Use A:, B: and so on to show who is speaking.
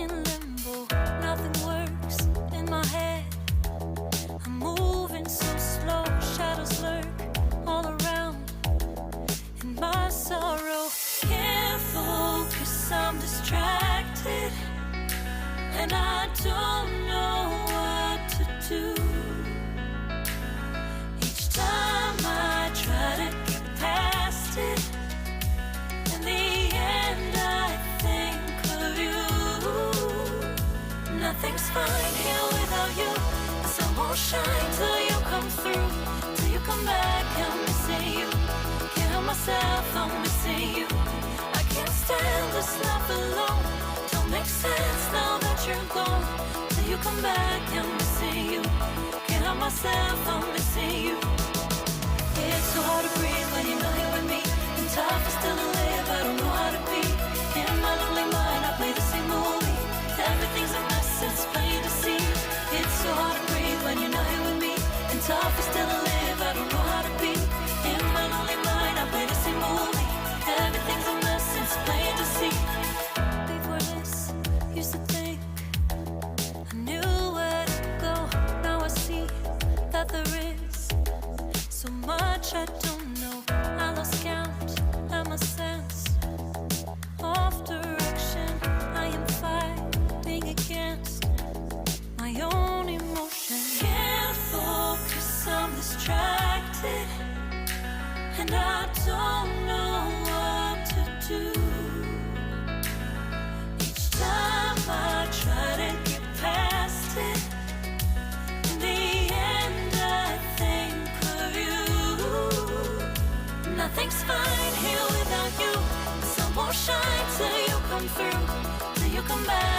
A: in limbo. Nothing works in my head. I'm moving so slow. Shadows lurk all around in my sorrow. Can't focus, I'm distracted, and I don't know what to do. Each time I try to get past it, in the end I think of you. Nothing's fine here without you. The sun won't shine till you come through. Till you come back, I'm missing you. Can't help myself, I'm missing you. I can't stand this life alone. Don't make sense now that you're gone. Till you come back, I'm missing you. Can't help myself, I'm missing you. It's so hard to breathe when you're not here with me. And tough is still to live, I don't know how to be. In my lonely mind, I play the same movie. Everything's a mess, it's plain to see. It's so hard to breathe when you're not here with me. And tough is still to live, I don't know how to be. In my lonely mind, I play the same movie. Everything's a mess, it's plain to see. Before this, used to think I knew where to go. Now I see that there is so much I don't know. I lost count and my sense of direction. I am fighting against my own emotion. Can't focus, I'm distracted, and I don't know what to do. Each time I try to get past it, in the end I think of you. Nothing's fine here without you. The sun won't shine till you come through. Till you come back,